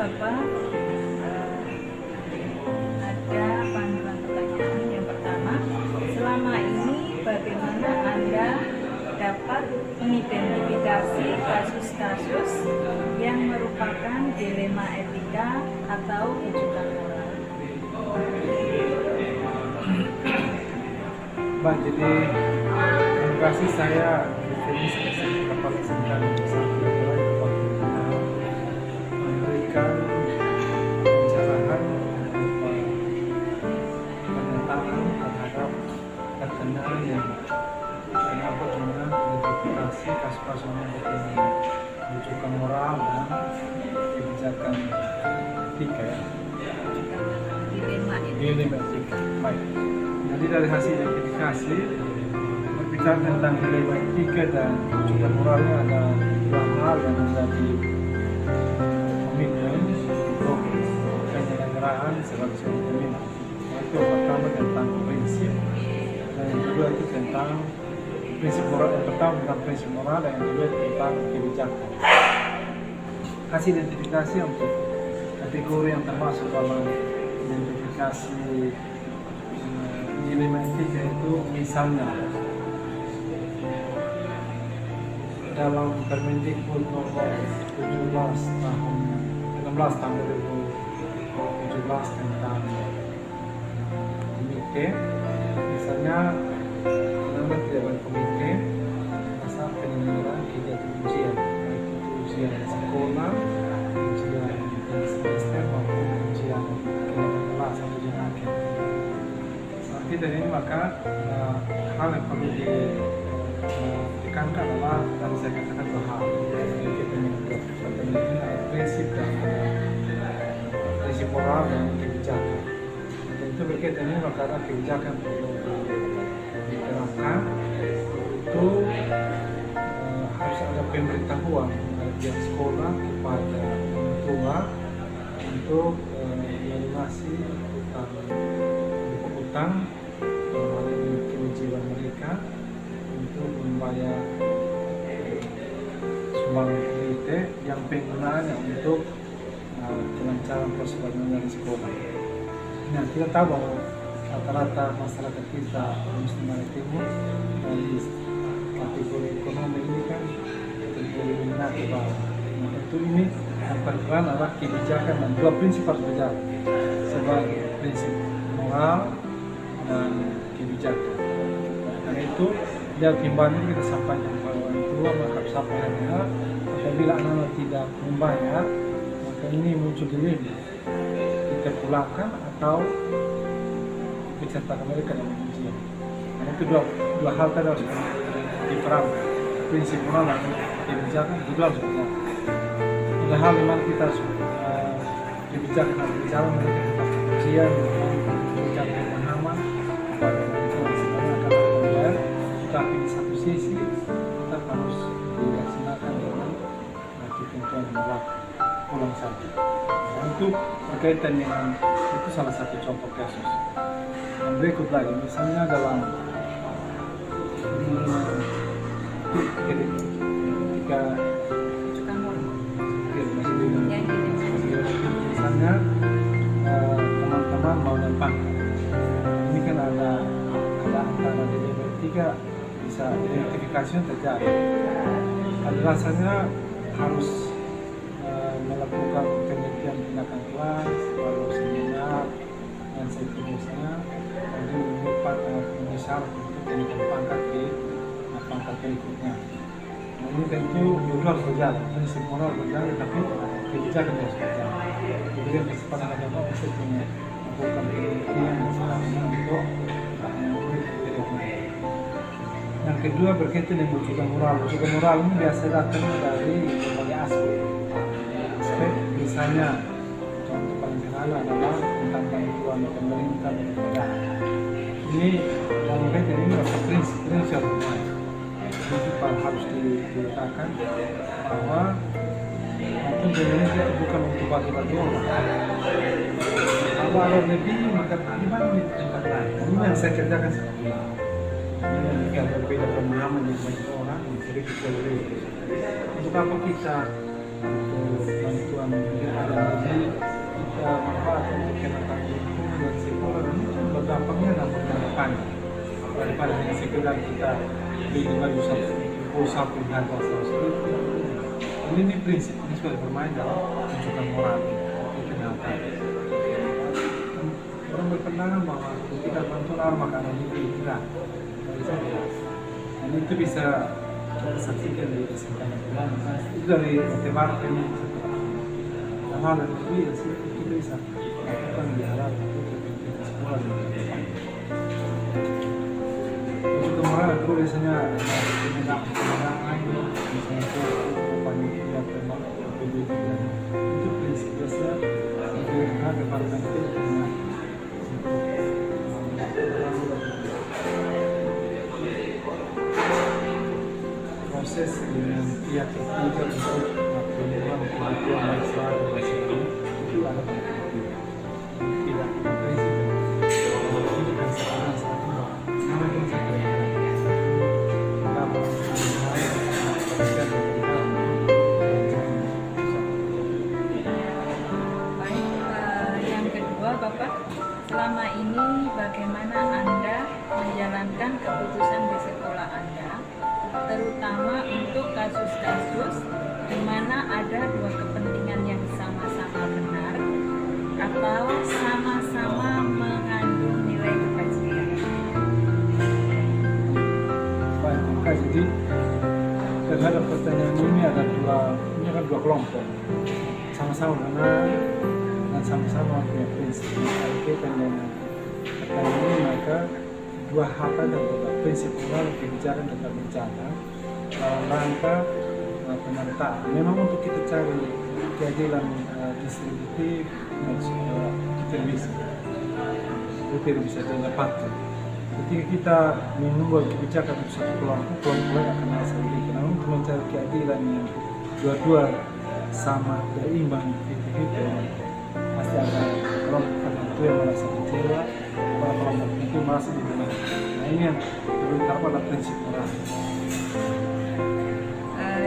Bapak ada panduan pertanyaan. Yang pertama, selama ini bagaimana Anda dapat mengidentifikasi kasus-kasus yang merupakan dilema etika atau rujukan moral? Baik, jadi terima kasih. Saya ini sebagai kepala seminari bersama waktu kita memberikan pencerahan berupa pernyataan terhadap terkena yang kenapa dengan identifikasi kasus-kasus yang berkaitan rujukan moral dan kebijakan etika ya. Dilema etika. Baik. Jadi dari hasil identifikasi berbicara tentang dilema etika dan rujukan moralnya ada dua hal yang menjadi komitmen untuk penyelenggaraan sebagai seorang pemimpin. Itu yang pertama tentang prinsip, dan yang kedua itu tentang prinsip moral. Yang pertama tentang prinsip moral dan yang kedua tentang kebijakan. Hasil identifikasi untuk kategori yang termasuk dalam identifikasi dilema etika itu misalnya dalam Permendikbud nomor 16 tahun 2017 tentang komite, misalnya nama tidak berkomite asal penyelenggaraan kegiatan ujian, baik itu ujian sekolah, ujian semester maupun ujian kelas atau ujian akhir. Dari ini maka hal yang perlu ditekankan adalah tadi saya katakan dua hal, prinsip dan prinsip moral dan kebijakan. Dan itu berkaitan ini maka ada kebijakan perlu diterapkan. Itu harus ada pemberitahuan dari pihak sekolah kepada orang tua untuk melunasi utang kewajiban mereka untuk membayar sumbangan kredit yang penggunaannya untuk kelancaran proses pembayaran di sekolah. Nah, kita tahu bahwa rata-rata masyarakat kita Muslim Timur dari kategori ekonomi ini kan kategori menengah ke bawah. Nah, tentu ini yang pertama adalah kebijakan dan dua prinsip harus berjalan sebagai prinsip moral dan kebijakan. Karena itu dia timbangan kita sampaikan kepada orang tua, maka harus sampaikan apabila anak tidak membayar maka ini muncul dilema, kita pulangkan atau pesertakan mereka dalam ujian. Karena itu dua hal tadi harus diterapkan, prinsip moral dan kebijakan itu harus berjalan. Ada hal di mana kita harus kebijakan harus berjalan, mereka tetap ujian kebijakan pemahaman pada mereka sebenarnya akan membayar, tetapi di satu sisi tetap harus dilaksanakan dengan ketentuan yang berlaku pulang saja. Nah, itu berkaitan dengan itu salah satu contoh kasus. Dan berikut lagi, misalnya dalam ketika misalnya teman-teman mau naik ini kan ada antara dilema etika bisa identifikasi terjadi. Ada rasanya harus melakukan penelitian tindakan kelas, lalu seminar dan seterusnya, lalu memenuhi syarat untuk kenaikan pangkat ke pangkat berikutnya. Nah, ini tentu dulu harus berjalan, prinsip moral berjalan, tapi kebijakan harus berjalan. Kemudian kesempatan agama untuk melakukan penelitian dan sebagainya untuk memenuhi kriteria. Yang kedua berkaitan dengan rujukan moral. Rujukan moral ini biasa datang dari berbagai aspek. Misalnya contoh paling sederhana adalah tentang bantuan pemerintah dan negara. Ini dalam kaitan ini adalah prinsip harus diletakkan bahwa maupun pemerintah itu bukan untuk bagi-bagi orang. Kalau ada lebih maka gimana di tempat lain? Ini yang saya kerjakan sekarang. Ini yang berbeda pemahaman yang banyak orang yang sedikit berbeda. Untuk apa kita untuk bantuan yang ada ini kita manfaatkan untuk kenakan lingkungan dan sekolah ini berdampaknya namun jangka panjang daripada hanya sekedar kita beli baju satu harga 100.000. Ini prinsip ini sudah bermain dalam tunjukkan moral itu kenyataan. Orang berpandangan bahwa kita bantuan orang makanan ini tidak jelas. Dan itu bisa kita saksikan dari kesempatan itu dari matematika ini hal yang lebih kita bisa lakukan di alat untuk sekolah dan depan. Untuk moral itu biasanya pendanaan misalnya panitia itu prinsip biasa sebenarnya departemen itu punya proses dengan pihak ketiga untuk melakukan pengakuan masalah dan masalah itu ada tidak prinsip ini kan sekarang saat ini mana pun saya yang kedua Bapak, selama ini bagaimana Anda menjalankan keputusan di sekolah Anda, terutama untuk kasus-kasus di mana ada dua kepentingan yang sama-sama benar atau sama-sama mengandung nilai kebajikan? Baik, maka jadi terhadap pertanyaan ini ada dua kelompok sama-sama benar dan sama-sama punya prinsip. Kaitan dengan pertanyaan ini maka dua hal ada prinsip moral kebijakan tetap berjalan dalam rangka pemerintah. Memang untuk kita cari keadilan distributif kita bisa dapatkan. Ketika kita menunggu kebijakan untuk satu kelompok akan merasa begitu. Namun untuk mencari keadilan yang dua-dua sama berimbang itu pasti ada kelompok tertentu yang merasa kecewa, kelompok itu merasa dibenar. Nah ini yang terutama pada prinsip moral.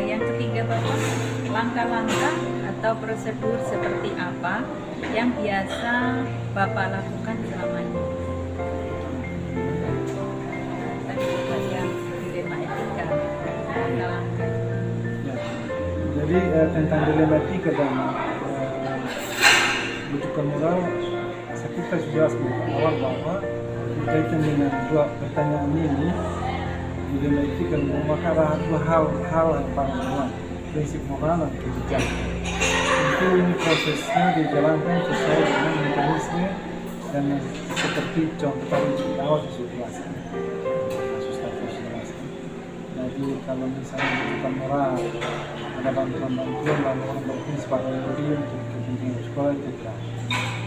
Yang ketiga Bapak, langkah-langkah atau prosedur seperti apa yang biasa Bapak lakukan selama ini? Tadi Bapak yang dilema etika, langkah-langkah. Ya. Jadi tentang dilema etika dan rujukan moral, kita sudah jelaskan di awal bahwa berkaitan dengan dua pertanyaan ini dilema etika maka ada dua hal yang paling utama, prinsip moral dan kebijakan. Tentu ini prosesnya dijalankan sesuai dengan mekanisme dan seperti contoh tadi di awal saya jelaskan kasus-kasus jelaskan. Jadi kalau misalnya rujukan moral ada bantuan-bantuan lalu orang berprinsip pada lebih untuk kepentingan sekolah itu tidak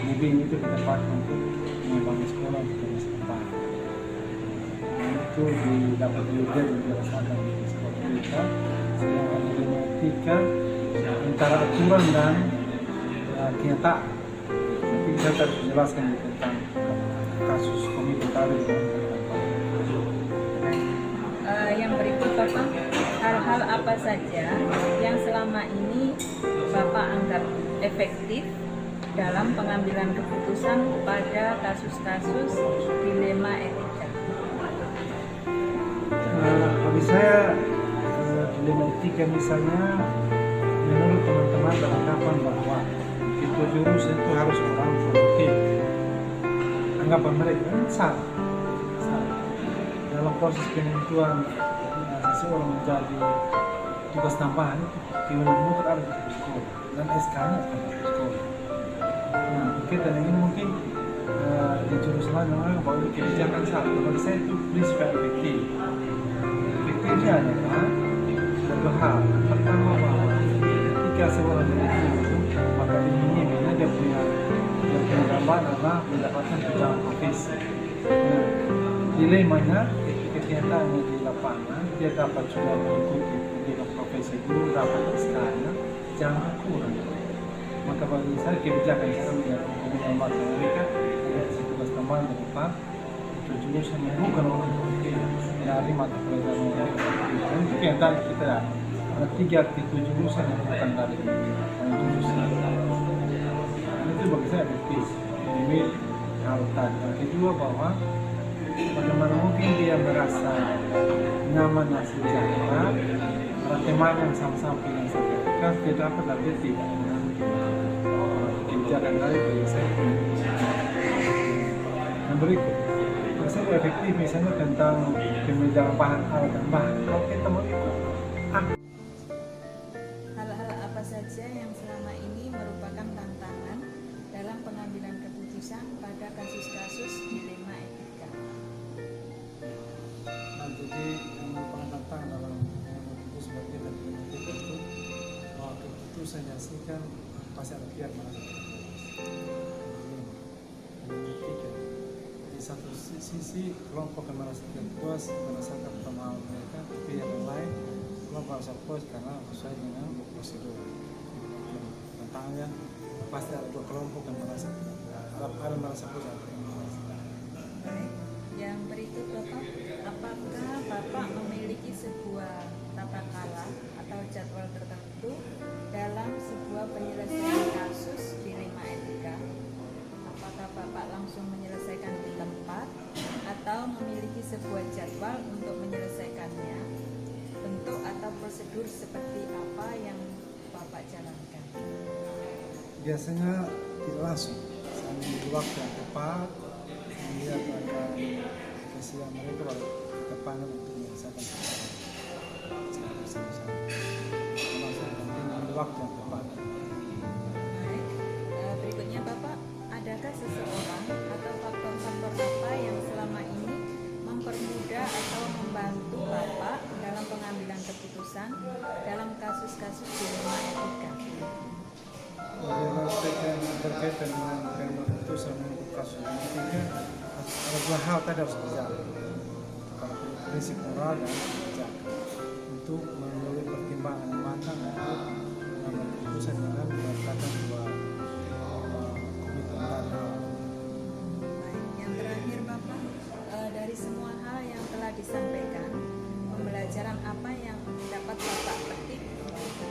lebih itu kita pakai untuk membangun sekolah untuk masa depan. Itu dapat juga dirasakan di sekolah kita sehingga dilema etika antara aturan dan kenyataan. Tapi saya harus menjelaskan tentang kasus komite tadi. Yang berikut Bapak, hal-hal apa saja yang selama ini Bapak anggap efektif dalam pengambilan keputusan pada kasus-kasus dilema etika? Bagi saya dilema etika misalnya menurut teman-teman beranggapan bahwa itu jurus itu harus orang produktif. Anggapan mereka salah. Dalam proses penentuan seseorang menjadi tugas tambahan itu kewenangan mutlak ada di sekolah dan SK-nya ada di sekolah. Nah, kita ini mungkin di jurus lain bahwa kebijakan salah. Bagi saya itu prinsip efektif. Efektifnya adalah dua hal. Pertama bahwa ketika seorang itu maka diminimnya dia punya gambaran adalah mendapatkan tunjangan profesi. Nah, dilemanya kenyataannya di lapangan dia dapat sudah mengikuti pendidikan profesi guru dapat SK-nya jangan kurang. Maka bagi saya kebijakan sekarang yang menggambarkan mereka tugas tambahan di depan itu jurusan yang bukan orang produktif dari mata pelajaran orang produktif. Itu yang tadi kita ada 3 aktivitas jurusan yang bukan dari jurusan. Itu bagi saya efektif. Ini hal tadi. Yang kedua bahwa bagaimana mungkin dia merasa nyaman dan sejahtera, ada teman yang sama-sama punya sertifikat, dia dapat dan dia tidak kebijakan dari bagi saya. Yang berikut, bagi saya efektif misalnya tentang pemilihan bahan alat dan bahan. Kalau kita mau ikut, Hal-hal apa saja yang selama ini merupakan tantangan dalam pengambilan keputusan pada kasus-kasus dilema etika? nah, jadi yang merupakan tantangan dalam memutus sebagai dan penyakit itu bahwa keputusan yang dihasilkan pasti ada pihak merasa di satu sisi kelompok yang merasa tidak puas merasakan pemahaman mereka, tapi yang lain kelompok merasa puas karena sesuai dengan prosedur. Tantangannya pasti ada dua kelompok yang merasa ada merasa puas, ada yang merasa. Baik, yang berikut Bapak, apakah Bapak memiliki sebuah tata cara atau jadwal tertentu dalam sebuah penyelesaian kasus dilema etika? Apakah Bapak langsung menyelesaikan di tempat atau memiliki sebuah jadwal untuk menyelesaikannya? Bentuk atau prosedur seperti apa yang Bapak jalankan? Biasanya tidak langsung, saya menunggu waktu yang tepat, melihat akan kesiapan mereka pada kedepannya untuk menyelesaikan secara bersama-sama. Termasuk menunggu waktu yang tepat. Baik, berikutnya Bapak, adakah seseorang atau faktor-faktor apa yang selama ini mempermudah atau membantu Bapak dalam pengambilan keputusan dalam kasus-kasus dilema etika? Dalam aspek yang berkaitan dengan keputusan untuk kasus etika, ada dua hal tadi harus dijaga. Prinsip moral dan kebijakan untuk mengambil pertimbangan yang matang untuk mengambil keputusan dengan berdasarkan dua komitmen dan hal. Baik, yang terakhir Bapak, dari semua hal yang telah disampaikan, pembelajaran apa yang dapat Bapak petik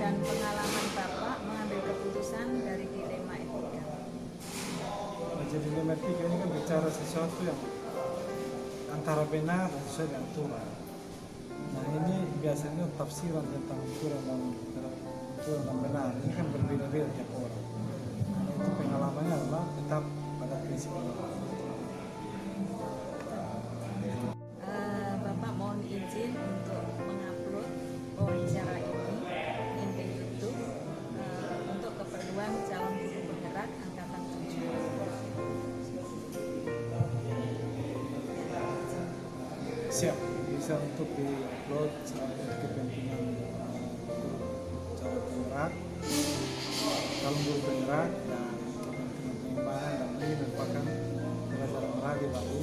dan pengalaman Bapak mengambil keputusan dari dilema etika? Jadi dilema etika ini kan bicara sesuatu yang antara benar dan sesuai dengan aturan. Nah ini biasanya tafsiran tentang aturan dan benar ini kan berbeda-beda tiap orang. Itu pengalamannya adalah tetap pada prinsip moral. Bapak mohon izin untuk mengupload wawancara ini di YouTube untuk keperluan calon guru penggerak angkatan 7. Siap, bisa untuk di-upload sebagai kepentingan calon penggerak, calon guru penggerak dan kepentingan pengembangan, dan ini merupakan pelajaran lagi bagi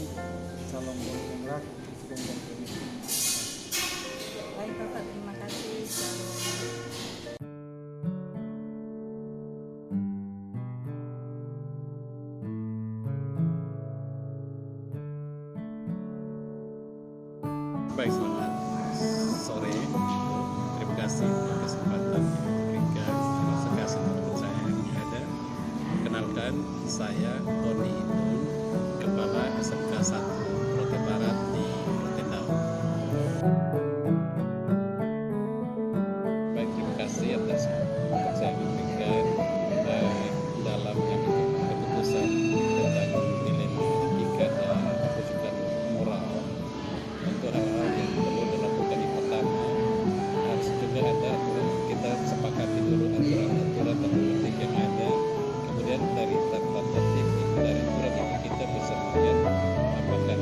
calon guru penggerak untuk kepentingan. Baik Bapak, terima kasih. Shalom. Baik, selamat sore. Terima kasih untuk kesempatan yang diberikan. Terima kasih teman saya yang ada. Kenalkan, saya Tony Itun, Kepala SMK 1 Rote Barat di Rotendao. Baik, terima kasih atas saya diberikan dalam keputusan tentang dilema etika dan rujukan moral. Untuk hal-hal yang perlu dilakukan yang pertama harus juga ada kita sepakati dulu aturan tata tertib yang ada, kemudian dari tata tertib dari aturan itu kita bisa melihat apakah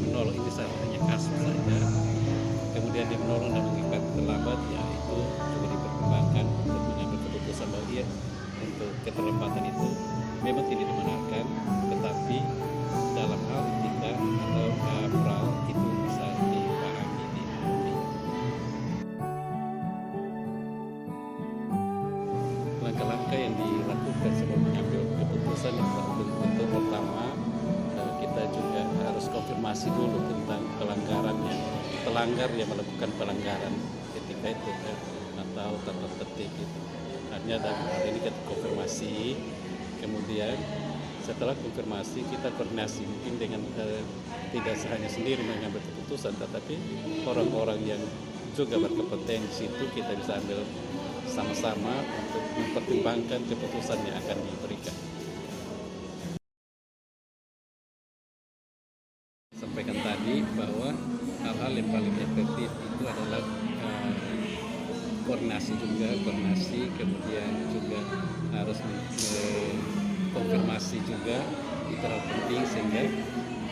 menolong, ini hanya kasus saja, kemudian dia menolong dan mengikat terlambat, ya itu juga dipertimbangkan untuk mengambil keputusan bahwa dia untuk keterlambatan itu memang tidak dibenarkan, tetapi dalam hal etika atau moral itu bisa dipahami, dimengerti. Langkah-langkah yang dilakukan sebelum mengambil keputusan yang bentuk pertama, kita juga harus konfirmasi dulu tentang pelanggar yang melakukan pelanggaran etika itu kan, atau tata tertib itu. Artinya dalam hal ini kita konfirmasi, kemudian setelah konfirmasi kita koordinasi mungkin dengan tidak hanya sendiri mengambil keputusan, tetapi orang-orang yang juga berkompetensi itu kita bisa ambil sama-sama untuk mempertimbangkan keputusan yang akan diberikan. Sampaikan tadi bahwa hal-hal yang paling efektif itu adalah koordinasi, kemudian juga harus konfirmasi juga, itu hal penting sehingga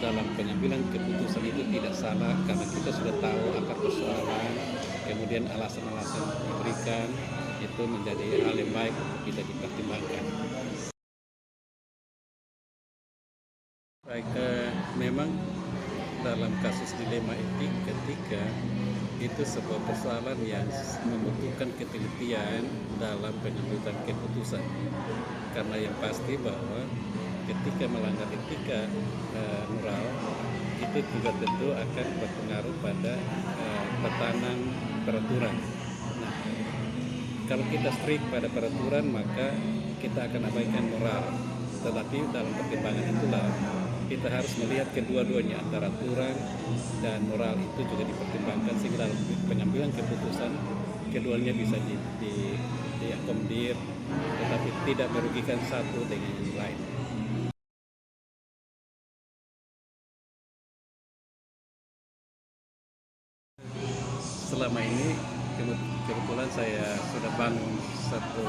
dalam pengambilan keputusan itu tidak salah karena kita sudah tahu akar persoalan, kemudian alasan-alasan diberikan, itu menjadi hal yang baik untuk kita dipertimbangkan. Baik, memang dalam kasus dilema etik ketika itu sebuah persoalan yang membutuhkan ketelitian dalam pengambilan keputusan, karena yang pasti bahwa ketika melanggar etika moral itu juga tentu akan berpengaruh pada tatanan peraturan. Nah, kalau kita strict pada peraturan maka kita akan abaikan moral, tetapi dalam pertimbangan itulah kita harus melihat kedua-duanya, antara aturan dan moral itu juga dipertimbangkan sehingga dalam pengambilan keputusan keduanya bisa diakomodir, tetapi tidak merugikan satu dengan yang lain. Selama ini kebetulan saya sudah bangun satu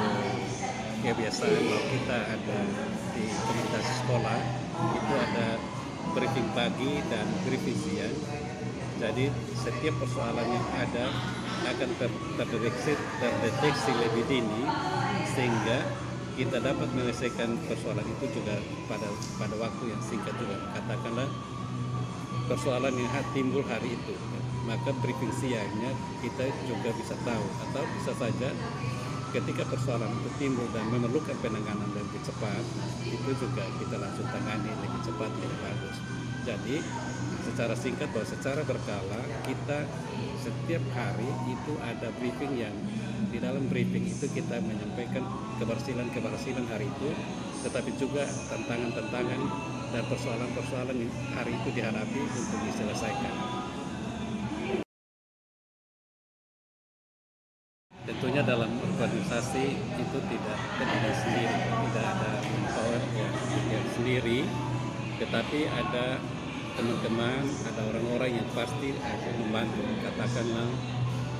kebiasaan bahwa kita ada di komunitas sekolah itu ada briefing pagi dan briefing siang. Jadi setiap persoalan yang ada akan terdeteksi lebih dini sehingga kita dapat menyelesaikan persoalan itu juga pada waktu yang singkat juga. Katakanlah persoalan yang timbul hari itu, maka briefing siangnya kita juga bisa tahu, atau bisa saja ketika persoalan itu timbul dan memerlukan penanganan lebih cepat, itu juga kita langsung tangani lebih cepat, lebih bagus. Jadi secara singkat bahwa secara berkala kita setiap hari itu ada briefing yang di dalam briefing itu kita menyampaikan keberhasilan hari itu, tetapi juga tantangan-tantangan dan persoalan-persoalan yang hari itu dihadapi untuk diselesaikan. Tentunya dalam organisasi itu tidak sendiri, tidak ada power yang sendiri, tetapi ada teman-teman, ada orang-orang yang pasti akan membantu. Katakanlah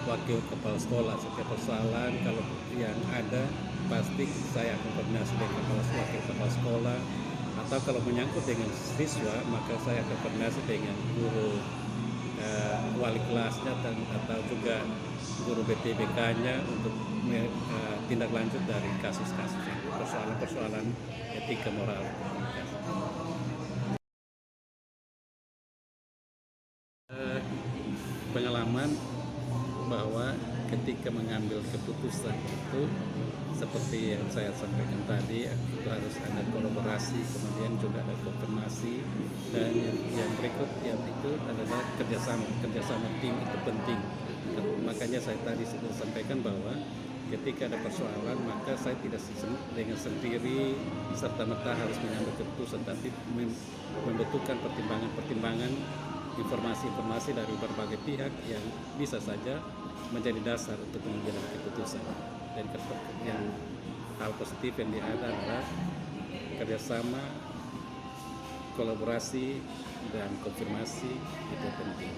wakil kepala sekolah, setiap persoalan kalau yang ada pasti saya akan koordinasi dengan wakil kepala sekolah, atau kalau menyangkut dengan siswa maka saya akan koordinasi dengan guru wali kelasnya atau juga guru BTBK-nya untuk tindak lanjut dari kasus-kasus persoalan-persoalan etika moral. Pengalaman bahwa ketika mengambil keputusan itu seperti yang saya sampaikan tadi, itu harus ada kolaborasi, kemudian juga ada konfirmasi, dan yang berikut yang itu adalah kerjasama tim itu penting. Makanya saya tadi sudah sampaikan bahwa ketika ada persoalan maka saya tidak dengan sendiri serta-merta harus mengambil keputusan, tapi membutuhkan pertimbangan-pertimbangan, informasi-informasi dari berbagai pihak yang bisa saja menjadi dasar untuk mengambil keputusan. Dan yang hal positif yang ada adalah kerjasama, kolaborasi, dan konfirmasi itu penting.